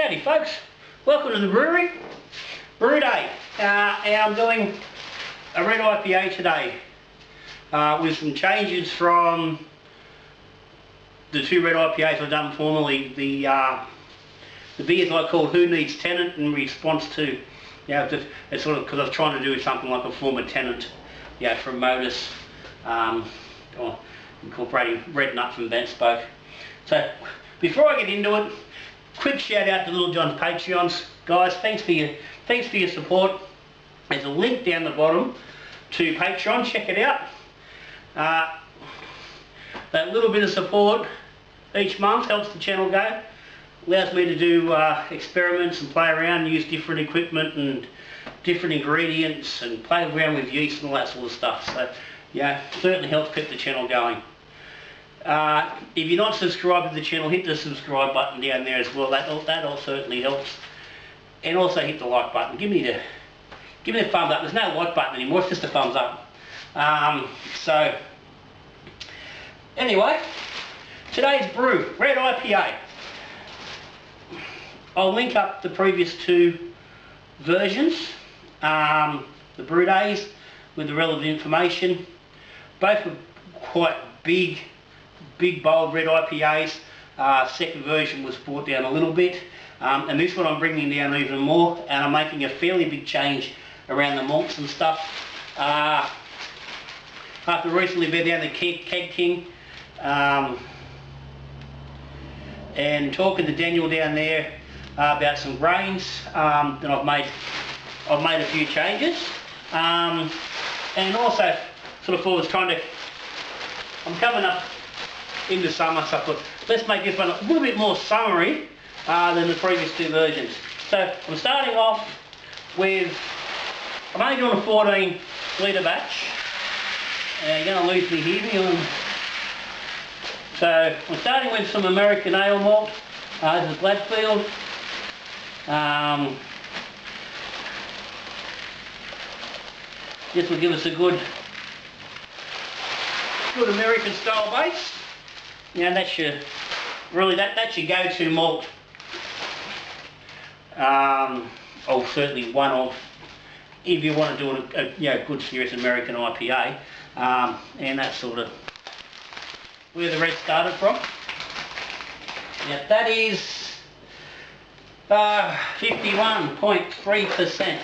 Howdy folks, welcome to the brewery, Brew Day, and I'm doing a Red IPA today with some changes from the two Red IPAs I've done formerly. The beers I called Who Needs Tenant in response to, it's sort of because I was trying to do something like a former tenant, from Modus, or incorporating Red Nut from Bent Spoke. So before I get into it, quick shout out to Little John's Patreons. Guys, thanks for your support. There's a link down the bottom to Patreon, check it out. That little bit of support each month helps the channel go. Allows me to do experiments and play around and use different equipment and different ingredients and play around with yeast and all that sort of stuff. So yeah, certainly helps keep the channel going. If you're not subscribed to the channel, hit the subscribe button down there as well. That all certainly helps. And also hit the like button. Give me the thumbs up. There's no like button anymore, it's just a thumbs up. So anyway, today's brew, Red IPA. I'll link up the previous two versions, the brew days with the relevant information. Both were quite big bold Red IPAs. Second version was brought down a little bit, and this one I'm bringing down even more, and I'm making a fairly big change around the malts and stuff. After recently been down the Keg King and talking to Daniel down there about some grains, then I've made a few changes, and also sort of I'm coming up into summer, so I thought, let's make this one a little bit more summery than the previous two versions. So I'm starting off with, I'm only doing a 14 litre batch, and you're going to lose me here. So I'm starting with some American ale malt. This is Gladfield. This will give us a good American style base. That's your that's your go-to malt. Or certainly one of, if you want to do a good serious American IPA, and that's sort of where the red started from. Now that is 51.3%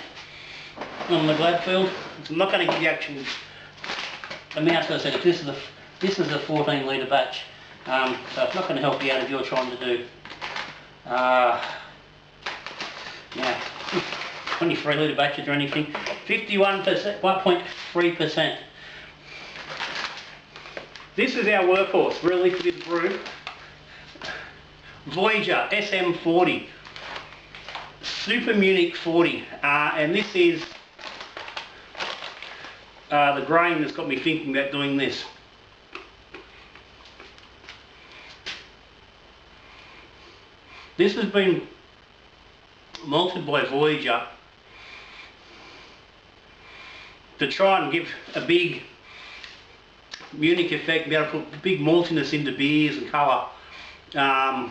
on the Gladfield. I'm not going to give you actual amounts, because this is a 14 litre batch, so it's not going to help you out if you're trying to do 23 litre batches or anything. 51%, 1.3%. This is our workhorse really for this brew. Voyager SM40, Super Munich 40, and this is the grain that's got me thinking about doing this. This has been malted by Voyager to try and give a big Munich effect, be able to put big maltiness into beers and colour, and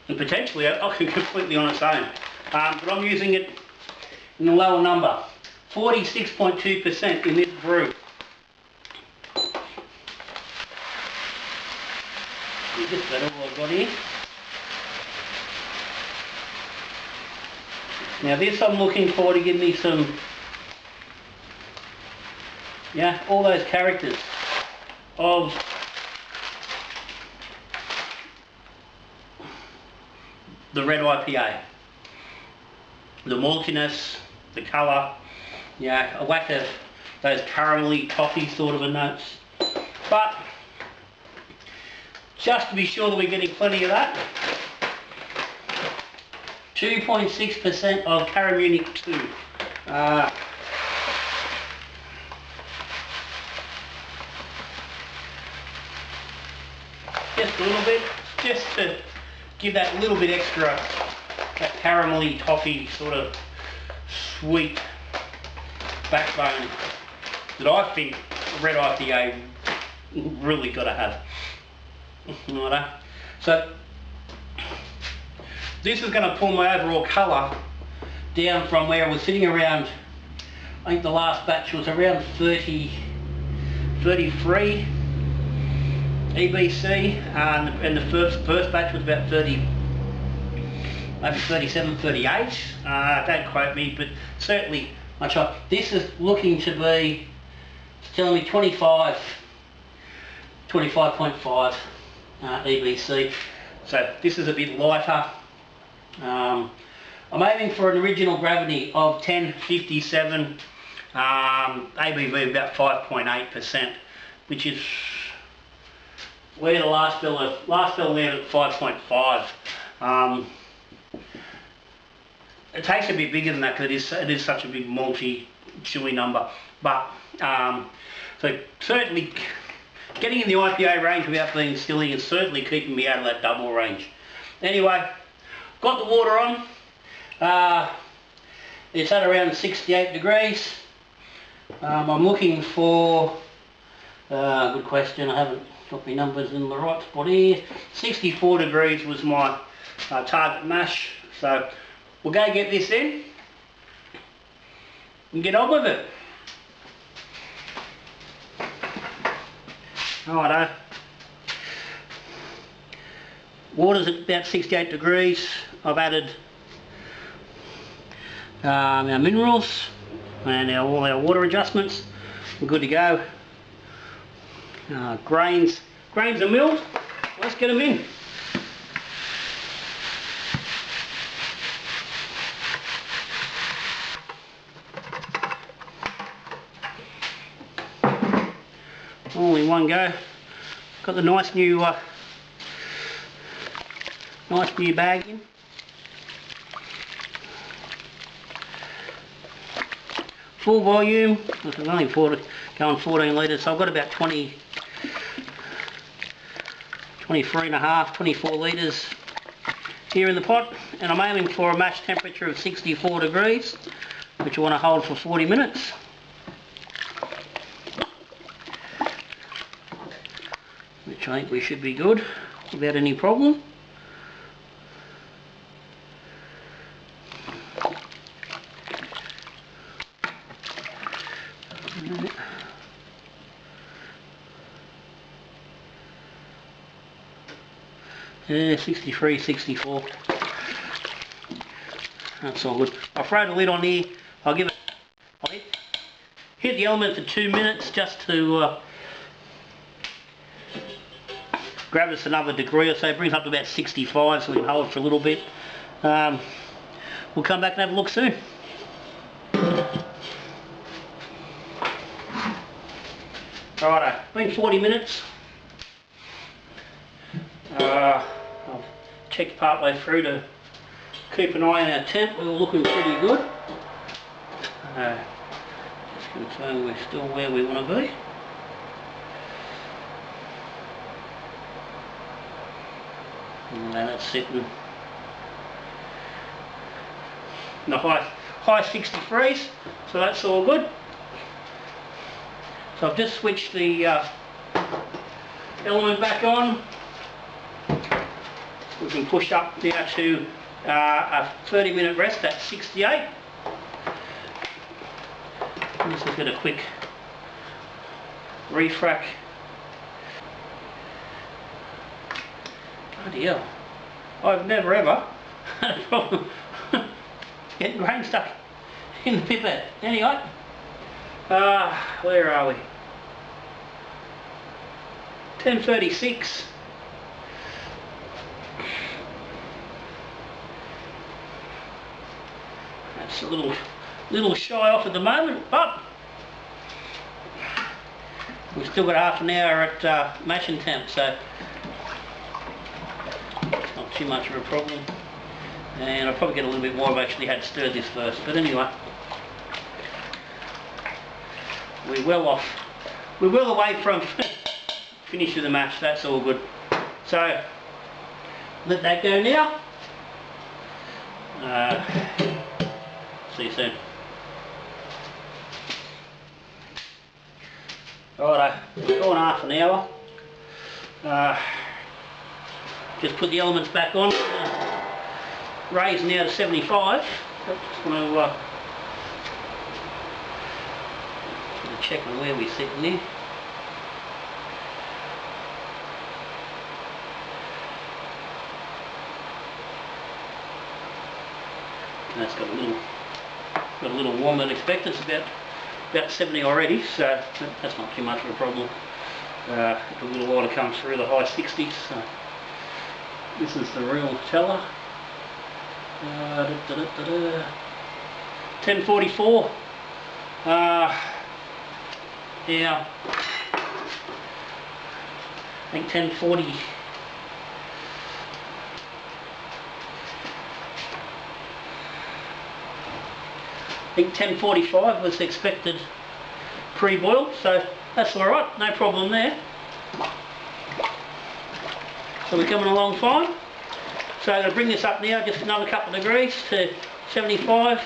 potentially completely on its own. But I'm using it in a lower number, 46.2% in this brew. Just about all I've got here. Now this I'm looking for to give me some, all those characters of the Red IPA. The maltiness, the colour, a lack of those caramelly, toffee sort of a notes. But just to be sure that we're getting plenty of that, 2.6% of Munich 2. Just a little bit, just to give that little bit extra, that caramelly, toffee sort of sweet backbone that I think Red IPA really got to have. Righto. So this is going to pull my overall colour down from where I was sitting around. I think the last batch was around 33 EBC, and the first batch was about 30, maybe 37, 38. Don't quote me, but certainly much higher. This is looking to be, it's telling me 25.5 EBC. So this is a bit lighter. I'm aiming for an original gravity of 1057, ABV about 5.8%, which is where the last bill landed at 5.5. It tastes a bit bigger than that because it is such a big malty, chewy number. But so certainly getting in the IPA range without being silly is certainly keeping me out of that double range. Anyway, got the water on. It's at around 68 degrees. I'm looking for, good question, I haven't got my numbers in the right spot here. 64 degrees was my target mash. So we'll go get this in and get on with it. Righto. Water's at about 68 degrees. I've added our minerals and all our water adjustments. We're good to go. Grains are milled. Let's get them in. All in one go. Got the nice new bag in. Full volume. This is only going 14 litres, so I've got about 24 litres here in the pot, and I'm aiming for a mash temperature of 64 degrees, which I want to hold for 40 minutes. Which I think we should be good without any problem. Yeah, 63, 64. That's all good. I'll throw the lid on here. I'll hit the element for 2 minutes just to grab us another degree or so. It brings up to about 65, so we can hold it for a little bit. We'll come back and have a look soon. Righto, been 40 minutes. I've checked part way through to keep an eye on our temp. We were looking pretty good. Just confirm we're still where we want to be. And that's sitting in the high 63s, so that's all good. So I've just switched the element back on. We can push up now to a 30-minute rest at 68. Let's just get a quick refrac. Bloody hell. I've never ever had a problem getting grain stuck in the pipette. Anyway, where are we? 10:36. That's a little shy off at the moment, but we've still got half an hour at mashing temp, so it's not too much of a problem. And I'll probably get a little bit more. I've actually had to stir this first, but anyway, we're well off. We're well away from finish of the mash. That's all good. So let that go now. See you soon. Righto, we're going half an hour. Just put the elements back on. raised now to 75. Just want to check on where we sit in there. And that's got a little warmer than expected. It's about 70 already, so that's not too much of a problem. A little while to come through the high 60s. So this is the real teller. 1044. Yeah, I think 1040. I think 1045 was the expected pre-boil, so that's alright, no problem there. So we're coming along fine. So I'm going to bring this up now just another couple of degrees to 75,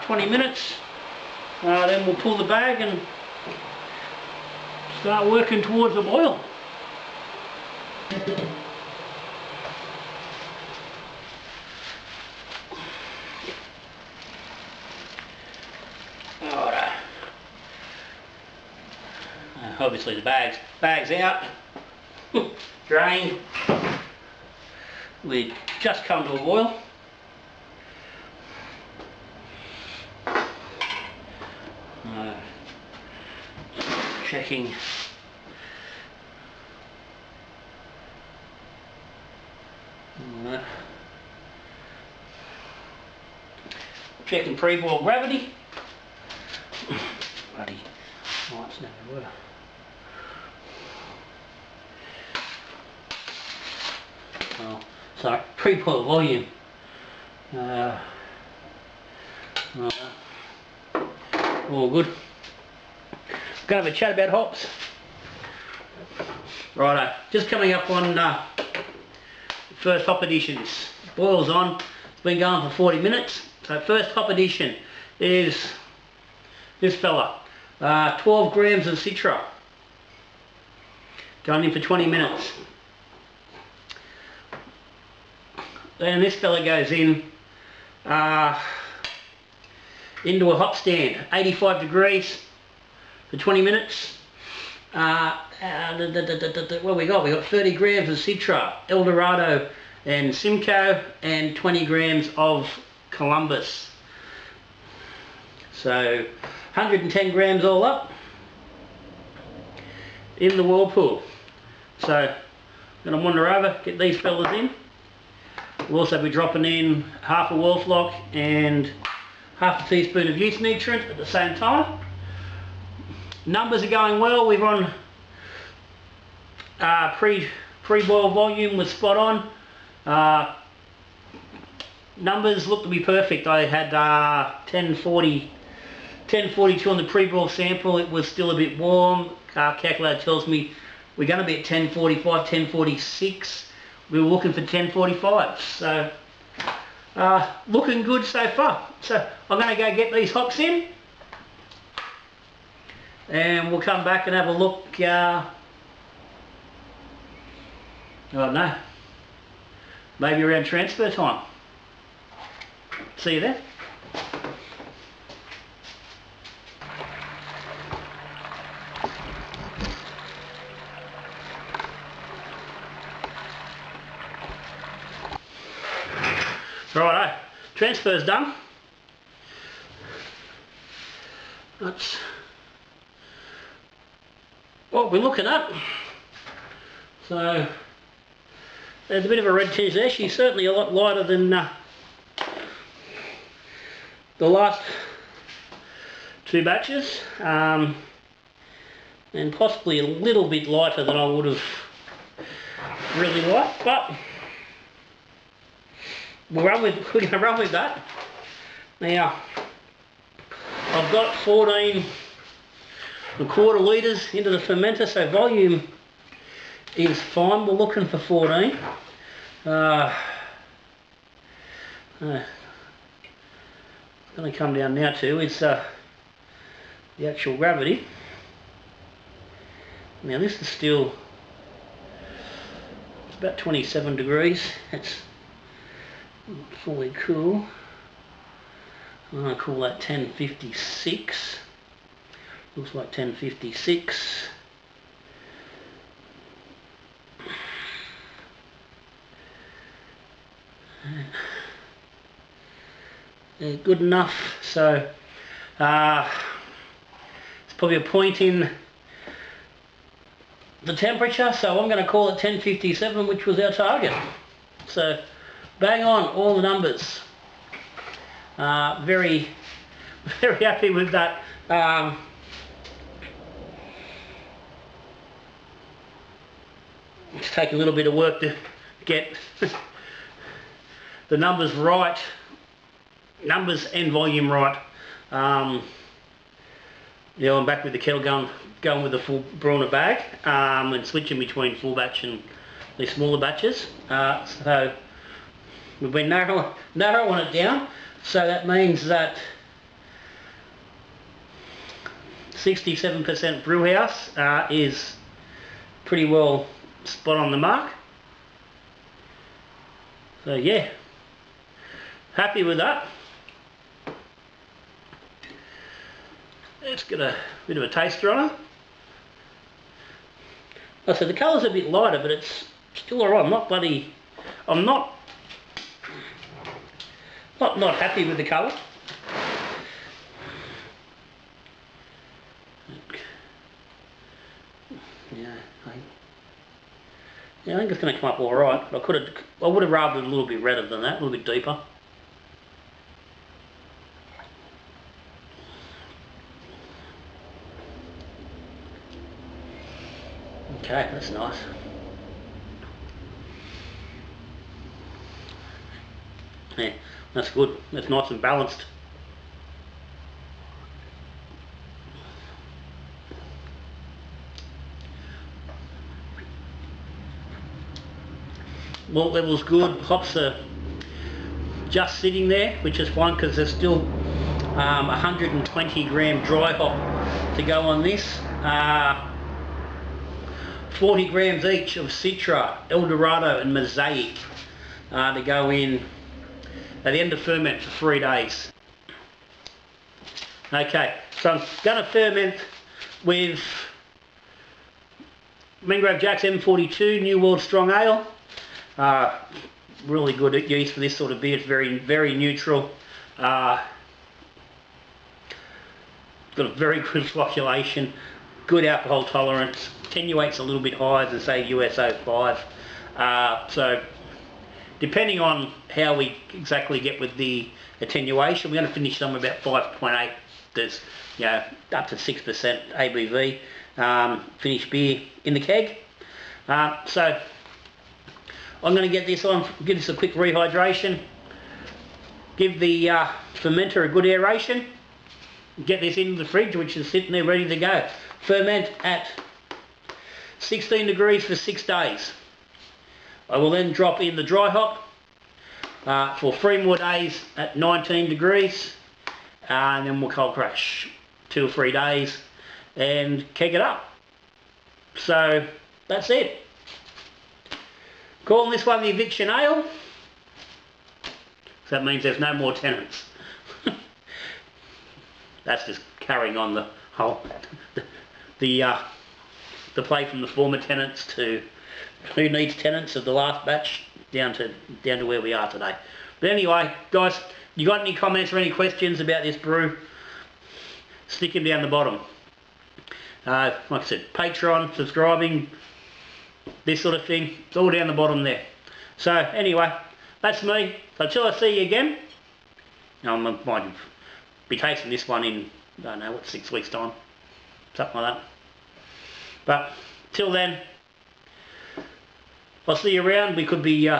20 minutes. Then we'll pull the bag and start working towards the boil. Obviously the bag's out, drained. We just come to a boil. Checking. Checking pre-boil gravity. Bloody lights never work. Oh, sorry, pre-boil volume. All good. Gonna have a chat about hops. Righto, just coming up on first hop additions. Boil's on, it's been going for 40 minutes. So first hop addition is this fella, 12 grams of Citra. Going in for 20 minutes. Then this fella goes in into a hop stand, 85 degrees for 20 minutes. What we got? We got 30 grams of Citra, Eldorado and Simcoe, and 20 grams of Columbus. So 110 grams all up in the whirlpool. So I'm going to wander over, get these fellas in. We'll also be dropping in half a wall flock and half a teaspoon of yeast nutrient at the same time. Numbers are going well. We're on pre-boil volume was spot on. Numbers look to be perfect. I had 1042 on the pre-boil sample. It was still a bit warm. Calculator tells me we're going to be at 1045, 1046. We were looking for 1045. So looking good so far. So I'm going to go get these hops in, and we'll come back and have a look. I don't know, maybe around transfer time. See you there. Righto, transfer's done. That's what we're looking at. So there's a bit of a red tinge there. She's certainly a lot lighter than the last two batches, and possibly a little bit lighter than I would have really liked, but we're going to run with that. Now, I've got 14¼ litres into the fermenter, so volume is fine. We're looking for 14. Going to come down now to is the actual gravity. Now this is still, it's about 27 degrees. It's fully cool. I'm going to call that 1056. Looks like 1056. Good enough. So it's probably a point in the temperature, so I'm going to call it 1057, which was our target. So bang on, all the numbers. Very happy with that. It's taken a little bit of work to get the numbers right, numbers and volume right. Yeah, I'm back with the kettle going with the full brew in a bag, and switching between full batch and the smaller batches. So we've been narrowing it down. So that means that 67% brew house is pretty well spot on the mark. So yeah, happy with that. Let's get a bit of a taster on it. Like I said, the colour's a bit lighter, but it's still alright. I'm not happy with the colour. Yeah, I think it's going to come up alright. I would have rather it a little bit redder than that, a little bit deeper. Okay, that's nice. Yeah, that's good. That's nice and balanced. Malt level's good. Hops are just sitting there, which is fine because there's still 120 gram dry hop to go on this. 40 grams each of Citra, Eldorado and Mosaic to go in at the end of ferment for 3 days. Okay, so I'm going to ferment with Mangrove Jack's M42 New World Strong Ale. Really good yeast for this sort of beer. It's very neutral. Got a very good flocculation, good alcohol tolerance. Attenuates a little bit higher than say US-05. So depending on how we exactly get with the attenuation, we're going to finish somewhere about 5.8. There's up to 6% ABV finished beer in the keg. So I'm going to get this on, give this a quick rehydration, give the fermenter a good aeration, get this into the fridge, which is sitting there ready to go. Ferment at 16 degrees for 6 days. I will then drop in the dry hop for 3 more days at 19 degrees, and then we'll cold crash 2 or 3 days and keg it up. So that's it. Calling this one the eviction ale. So that means there's no more tenants. That's just carrying on the whole the play from the former tenants to who needs tenants of the last batch down to where we are today. But anyway, guys, you got any comments or any questions about this brew? Stick them down the bottom. Like I said, Patreon, subscribing, this sort of thing, it's all down the bottom there. So anyway, that's me. So until I see you again, I might be tasting this one in, I don't know, what, 6 weeks time, something like that. But till then, I'll see you around. We could be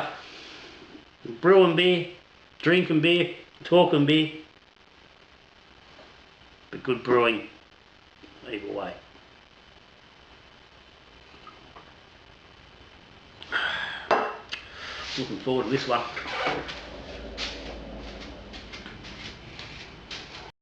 brewing beer, drinking beer, talking beer, but good brewing either way. Looking forward to this one.